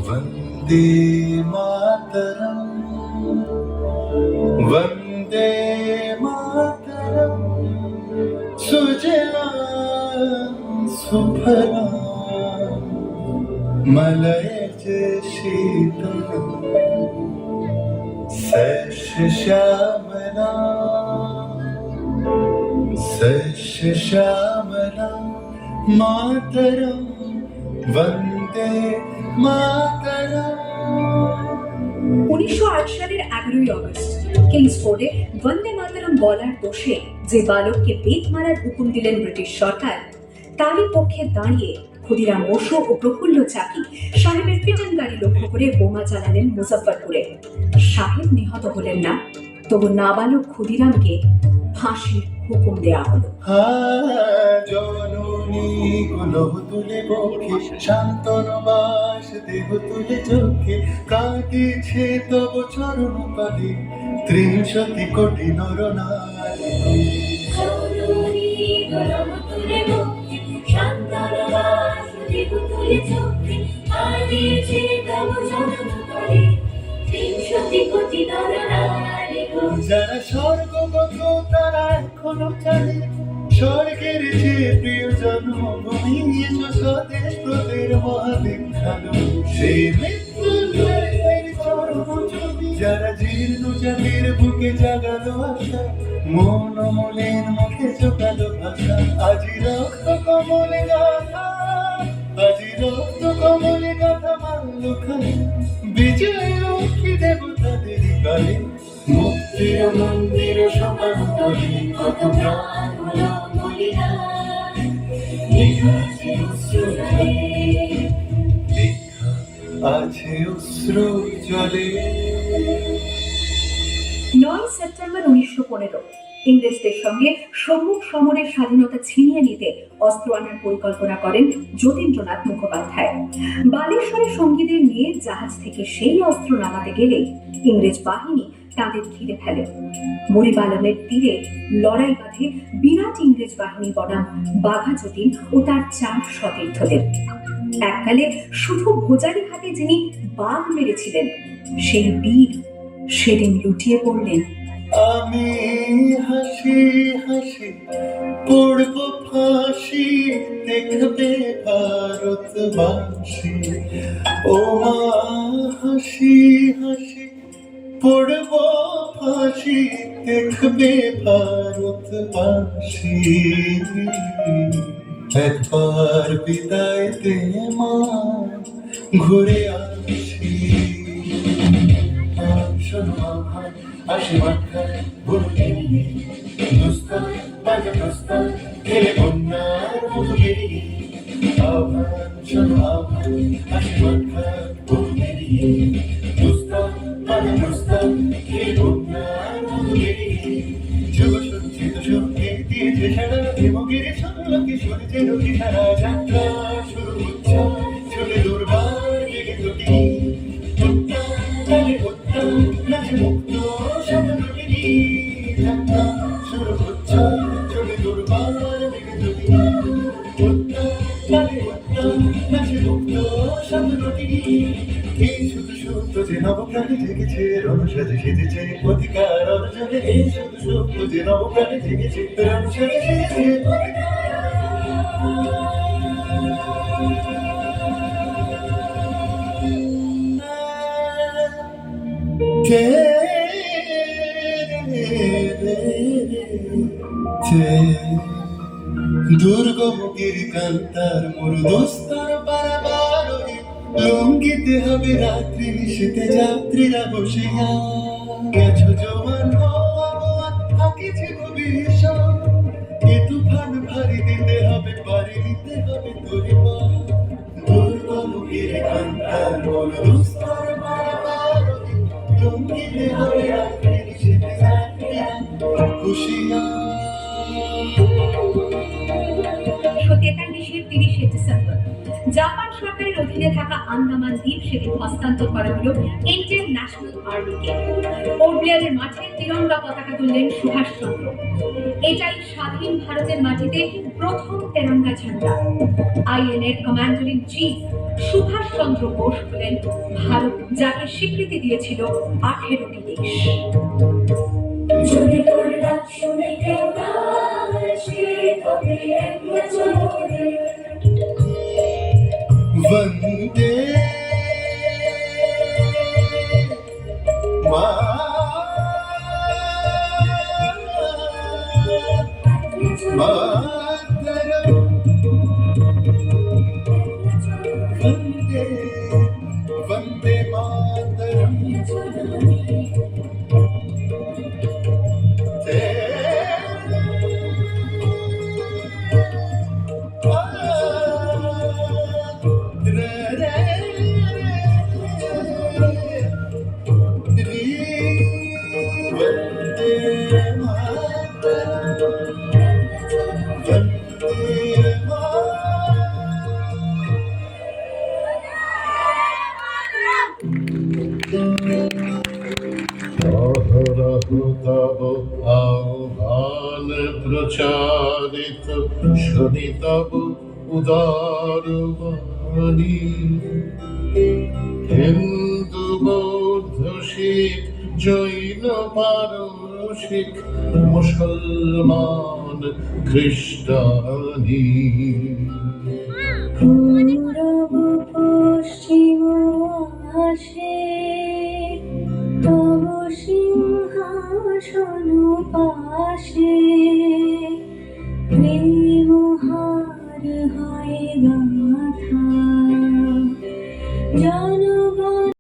वन्दे मातरम् वन्दे मातरम् सुजलां सुफलां मलयज शीतलं सस्यश्यामलां मातरं वन्दे मातरम्। 1908 সালের 11ই অগস্ট কিংসফোর্ডে বন্দে মাতরম বলার দোষে যে বালককে বেত মারার হুকুম দিলেন ব্রিটিশ সরকার, তারই পক্ষে দাঁড়িয়ে ক্ষুদিরাম বসু ও প্রফুল্ল চাকি সাহেবের পিটন গাড়ি লক্ষ্য করে বোমা চালালেন মুজফ্ফরপুরে। সাহেব নিহত হলেন না, তবু নাবালক ক্ষুদিরামকে ফাঁসির হুকুম দেয়া হলো। জননী গুলো তুলে বক্ষে শান্তনবাস দেহ তুলে চোখে কাঁদিছে তব চরণ পালে 63 কোটি নর নারী। জননী গুলো তুলে বক্ষে শান্তনবাস দেহ তুলে চোখে কাঁদিছে তব চরণ পালে 63 কোটি নর নারী। যারা স্বর্গগত তারা এখনো জানে স্বর্গের চেয়ে প্রিয় জন্মভূমি স্বদেশ তোদের মহাবিখ্যাত সেই মৃত্যুঞ্জয়ের চরমজমি। যারা জীর্ণ জাতির বুকে জাগালো আশা মন মলিন মুখে চোখালো ভাষা আজি রক্ত কমলে গাথা আজি রক্ত কমলে গাথা মাল্য খায় বিজয় লক্ষ্মী দেবতাদের কালে মুক্তির মন্দির সমান তরি কত প্রাণ হলো বলিদান লেখা আছে অশ্রু জলে। 9 সেপ্টেম্বর 1915 ইংরেজদের সঙ্গে সম্মুখ সমরের স্বাধীনতা ছিনিয়ে নিতে অস্ত্র আনার পরিকল্পনা করেন যতীন্দ্রনাথ মুখোপাধ্যায়। বালেশ্বরে সঙ্গীদের নিয়ে জাহাজ থেকে সেই অস্ত্র নামাতে গেলে ইংরেজ বাহিনী তাদের ঘিরে ফেলে। মরিবালমের তীরে লড়াই বাঁধে বিরাট ইংরেজ বাহিনী বনাম বাঘা যতীন ও তার 4 সতীর্থদের। এককালে শুধু ভোজালি হাতে যিনি বাঘ মেরেছিলেন, সেই বীর সেদিন লুটিয়ে পড়লেন। আমি হাসি হাসি পড়ব ফাঁসি দেখবে ভারতবাসী ও মা হাসি হাসি পড়ব ফাঁসি দেখবে ভারতবাসী। একবার বিদায় দে মা ঘুরে আসি শোনো আসি মাথায় ঘুরতে দুস্তা বাজে প্রস্তা খেলে বন্যার মতো বেরিয়ে আহ্বান শোনো আহ্বান আসি মাথায় ঘুরতে দুস্তা বাজে প্রস্তা খেলে বন্যার মতো বেরিয়ে যুগ সঞ্চিত শক্তি দিয়েছে সারা দেবগিরি সরলকে সূর্যে রকি সারা যাত্রা শুরু হচ্ছে চলে দুর্বার জেগে দুটি নাচে মুক্ত সাধনগিরি যাত্রা শুরু হচ্ছে চলে দুর্বার জেগে দুটি নাচে মুক্ত সাধনগিরি। এই শুধু সত্য যে নবপ্রাণী জেগেছে রণসাজে সেজেছে অধিকার অর্জনে এই শুধু সত্য যে নবপ্রাণী জেগেছে রণসাজে সেজেছে দুর্গম গিরিকান্তার মরুদস্তর পারাবার লঙ্ঘিতে হবে রাত্রি নিশীতে যাত্রীরা বসিয়া গেছো জোয়ান হওয়া থাকিছে ভীষণ এ তুফান ভারী দিতে হবে পারি নিতে হবে তোরে দুর্গম গিরিকান্তার মরুদস্তর পারাবার লঙ্ঘিতে হবে রাত্রি নিশীতে যাত্রীরা বসিয়া। 1943-এর 30শে ডিসেম্বর জাপান সরকারের অধীনে থাকা আন্দামান দ্বীপ সেদিন হস্তান্তর করা হলো ইন্ডিয়ান ন্যাশনাল আর্মিকে। পোর্ট ব্লেয়ারের মাঠে তিরঙ্গা পতাকা তুললেন সুভাষচন্দ্র। এটাই স্বাধীন ভারতের মাটিতে প্রথম তেরঙ্গা ঝান্ডা। আইএনএর commander in chief Subhash Chandra Bose হলেন ভারত, যাকে স্বীকৃতি দিয়েছিল 18টি দেশ। যদি তোর ডাক শুনে কেউ না আসে, তবে একলা চলো রে। वंदे मातरम, वंदे वंदे मातरम। তব আহ্বান প্রচারিত, শুনি তব উদার বাণী। হিন্দু বৌদ্ধ শিখ জৈন পারসিক, মুসলমান খ্রিস্টানি। পূরব পশ্চিম আসে, তব সিংহাসন পাশে। প্রেম হার হয় গাথা,